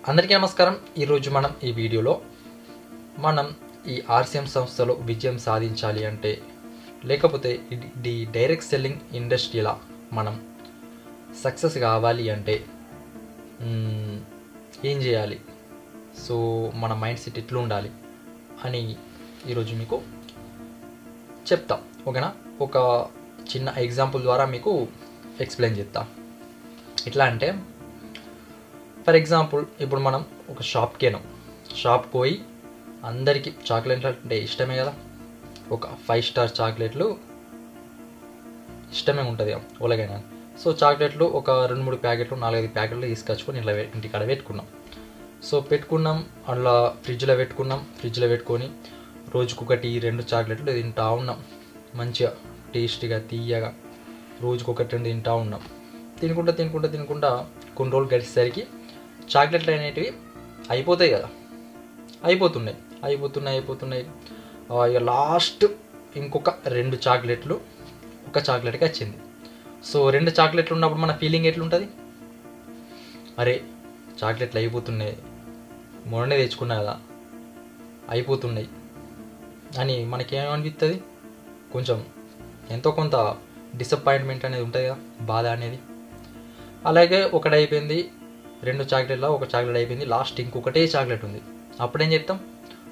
అందరికీ నమస్కారం. ఈరోజు మనం ఈ వీడియోలో మనం ఈ ఆర్సిఎం సంస్థలో విజయం సాధించాలి అంటే లేకపోతే ఈ డైరెక్ట్ సెల్లింగ్ ఇండస్ట్రీలో మనం సక్సెస్ కావాలి అంటే ఏం చేయాలి, సో మన మైండ్ సెట్ ఎట్లా ఉండాలి అని ఈరోజు మీకు చెప్తా. ఓకేనా? ఒక చిన్న ఎగ్జాంపుల్ ద్వారా మీకు ఎక్స్ప్లెయిన్ చేస్తా. ఎట్లా అంటే ఫర్ ఎగ్జాంపుల్ ఇప్పుడు మనం ఒక షాప్కి పోయి అందరికీ చాక్లెట్లు అంటే ఇష్టమే కదా, ఒక 5 స్టార్ చాక్లెట్లు ఇష్టమే ఉంటుంది ఒలగైనా. సో చాక్లెట్లు ఒక 2-3 ప్యాకెట్లు 4-5 ప్యాకెట్లు తీసుకొచ్చుకొని ఇలా ఇంటికాడ పెట్టుకున్నాం. సో పెట్టుకున్నాం, అలా ఫ్రిడ్జ్లో పెట్టుకొని రోజుకు 1-2 చాక్లెట్లు తింటూ ఉన్నాం. మంచిగా టేస్టీగా తీయగా రోజుకు 1-2 తింటూ ఉన్నాం. తినుకుంటా కొన్ని రోజులు గడిచేసరికి చాక్లెట్లు అనేటివి అయిపోతాయి కదా, అయిపోతున్నాయి. ఇక లాస్ట్ ఇంకొక 2 చాక్లెట్లు ఒక చాక్లెట్కి వచ్చింది. సో 2 చాక్లెట్లు ఉన్నప్పుడు మన ఫీలింగ్ ఎట్లుంటుంది? అరే చాక్లెట్లు అయిపోతున్నాయి, మొన్ననే తెచ్చుకున్నా కదా, అయిపోతున్నాయి అని మనకేమనిపిస్తుంది? కొంచెం ఎంతో కొంత డిసప్పాయింట్మెంట్ అనేది ఉంటుంది కదా, బాధ అనేది. అలాగే ఒకటి అయిపోయింది, 2 చాక్లెట్లో ఒక చాక్లెట్ అయిపోయింది, లాస్ట్ ఇంకొకటే చాక్లెట్ ఉంది. అప్పుడేం చేస్తాం?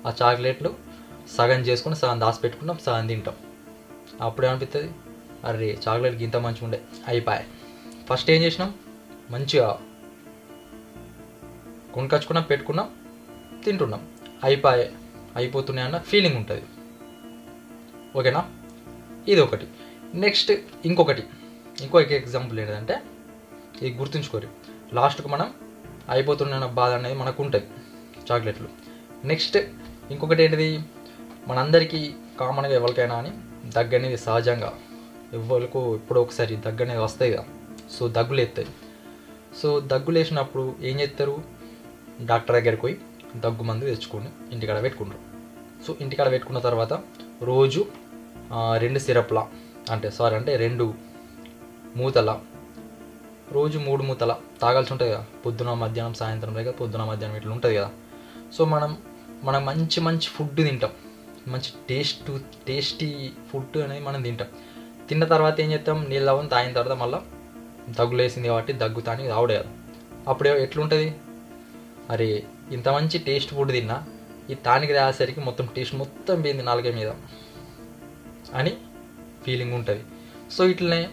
ఆ చాక్లెట్లు సగం చేసుకుని సగం దాచిపెట్టుకుంటాం, సగం తింటాం. అప్పుడేమనిపిస్తుంది? అరే చాక్లెట్కి ఇంత మంచిగా ఉండే, అయిపోయాయి. ఫస్ట్ ఏం చేసినాం? మంచిగా కొనుకొచ్చుకున్నాం, పెట్టుకున్నాం, తింటున్నాం, అయిపోతున్నాయి అన్న ఫీలింగ్ ఉంటుంది. ఓకేనా? ఇది ఒకటి. నెక్స్ట్ ఇంకో ఎగ్జాంపుల్ ఏంటంటే, ఇది గుర్తుంచుకోరు, లాస్ట్కు మనం అయిపోతున్న బాధ అనేది మనకు ఉంటుంది చాక్లెట్లు. నెక్స్ట్ ఇంకొకటి ఏంటిది, మనందరికీ కామన్గా ఎవరికైనా అని దగ్గు అనేది సహజంగా ఎవరికి ఎప్పుడో ఒకసారి దగ్గు అనేది వస్తాయి కదా. సో దగ్గులు ఎత్తాయి. సో దగ్గులు వేసినప్పుడు ఏం చేస్తారు? డాక్టర్ దగ్గరికి పోయి దగ్గు మందు తెచ్చుకొని ఇంటికాడ పెట్టుకుంటారు. సో ఇంటికాడ పెట్టుకున్న తర్వాత రోజు 2 సిరప్ల అంటే 2 మూతల రోజు 3 మూతల తాగాల్సి ఉంటుంది కదా, పొద్దున మధ్యాహ్నం సాయంత్రం దగ్గర పొద్దున మధ్యాహ్నం ఇట్లా ఉంటుంది కదా. సో మనం మంచి ఫుడ్ తింటాం, మంచి టేస్టీ ఫుడ్ అనేది మనం తింటాం. తిన్న తర్వాత ఏం చేస్తాం? నీళ్ళు అవ్వని తాగిన తర్వాత మళ్ళీ దగ్గులు వేసింది కాబట్టి దగ్గుతాని ఆవిడేయాలి. అప్పుడు ఎట్లుంటుంది? అరే ఇంత మంచి టేస్ట్ ఫుడ్ తిన్నా ఈ తానికి రాసేసరికి మొత్తం టేస్ట్ మొత్తం పోయింది నాలుగే మీద అని ఫీలింగ్ ఉంటుంది. సో ఇట్లనే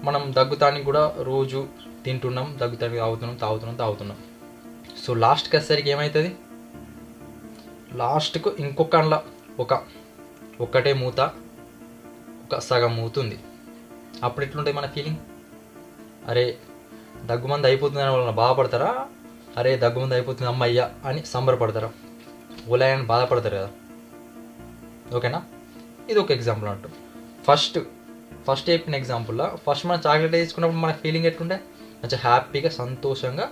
మనం దగ్గుతానికి కూడా రోజు తింటున్నాం, దగ్గుతానికి తాగుతున్నాం. సో లాస్ట్కి వచ్చేసరికి ఏమవుతుంది? లాస్ట్కు ఇంకొకలా ఒకటే మూత, ఒక సగం మూత ఉంది. అప్పుడు ఎట్లుంటుంది మన ఫీలింగ్? అరే దగ్గుమంది అయిపోతుందని వాళ్ళని బాధపడతారా? అరే దగ్గుమంది అయిపోతుంది అమ్మయ్య అని సంబరపడతారా? ఓలాయని బాధపడతారు కదా. ఓకేనా? ఇది ఒక ఎగ్జాంపుల్ అంటూ. ఫస్ట్ చెప్పిన ఎగ్జాంపుల్లో ఫస్ట్ మనం చాక్లెట్ తీసుకున్నప్పుడు మన ఫీలింగ్ ఎట్లుండే? మంచిగా హ్యాపీగా సంతోషంగా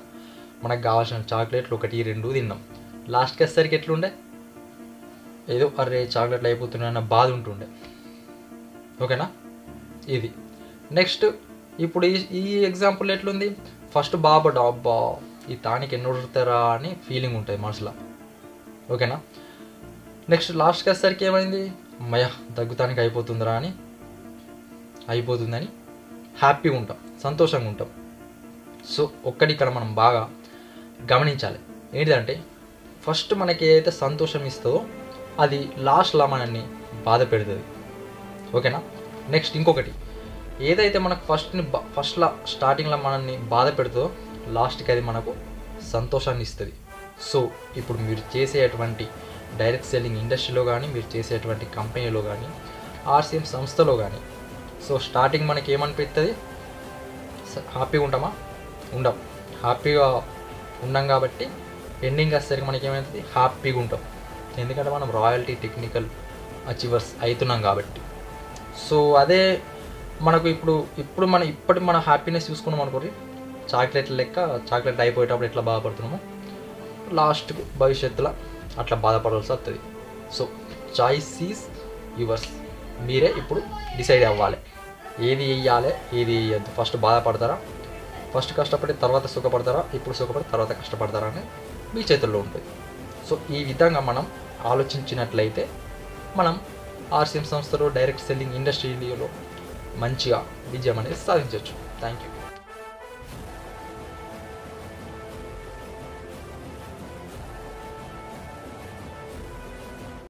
మనకు కావాల్సిన చాక్లెట్లు 1-2 తిన్నాం. లాస్ట్కి వచ్చేసరికి ఎట్లుండే? ఏదో అరే చాక్లెట్లు అయిపోతున్నాయి అన్న బాధ ఉంటుండే. ఓకేనా? ఇది. నెక్స్ట్ ఇప్పుడు ఈ ఎగ్జాంపుల్ ఎట్లుంది? ఫస్ట్ బాబా అబ్బా ఈ తానికి ఎన్ని ఉడతారా అని ఫీలింగ్ ఉంటుంది మనసులో. ఓకేనా? నెక్స్ట్ లాస్ట్కి వచ్చేసరికి ఏమైంది? అమ్మయ్య దగ్గుతానికి అయిపోతుందని హ్యాపీగా ఉంటాం, సంతోషంగా ఉంటాం. సో ఒక్కటి ఇక్కడ మనం బాగా గమనించాలి ఏంటిదంటే, ఫస్ట్ మనకి ఏదైతే సంతోషం ఇస్తుందో అది లాస్ట్లో మనల్ని బాధ పెడుతుంది. ఓకేనా? నెక్స్ట్ ఇంకొకటి, ఏదైతే మనకు ఫస్ట్లో స్టార్టింగ్లో మనల్ని బాధ పెడుతుందో లాస్ట్కి అది మనకు సంతోషాన్ని ఇస్తుంది. సో ఇప్పుడు మీరు చేసేటువంటి డైరెక్ట్ సెల్లింగ్ ఇండస్ట్రీలో కానీ, మీరు చేసేటువంటి కంపెనీలో కానీ, ఆర్సిఎం సంస్థలో కానీ, సో స్టార్టింగ్ మనకి ఏమనిపిస్తుంది? హ్యాపీగా ఉంటామా? ఉండం. హ్యాపీగా ఉన్నాం కాబట్టి ఎండింగ్ వచ్చేసరికి మనకి ఏమవుతుంది? హ్యాపీగా ఉంటాం. ఎందుకంటే మనం రాయల్టీ టెక్నికల్ అచీవర్స్ అవుతున్నాం కాబట్టి. సో అదే మనకు ఇప్పుడు మన హ్యాపీనెస్ చూసుకున్నాం అనుకోండి, చాక్లెట్ అయిపోయేటప్పుడు ఎట్లా బాధపడుతున్నామో లాస్ట్కు భవిష్యత్తులో అట్లా బాధపడాల్సి వస్తుంది. So choice is yours. మీరే ఇప్పుడు డిసైడ్ అవ్వాలి ఏది వేయాలి, ఏది వేయద్దు. ఫస్ట్ బాధపడతారా, ఫస్ట్ కష్టపడి తర్వాత సుఖపడతారా, ఇప్పుడు సుఖపడి తర్వాత కష్టపడతారా అని మీ చేతుల్లో ఉంటుంది. సో ఈ విధంగా మనం ఆలోచించినట్లయితే మనం ఆర్సిఎం సంస్థలో డైరెక్ట్ సెల్లింగ్ ఇండస్ట్రీలో మంచిగా విజయం అనేది సాధించవచ్చు. Thank you.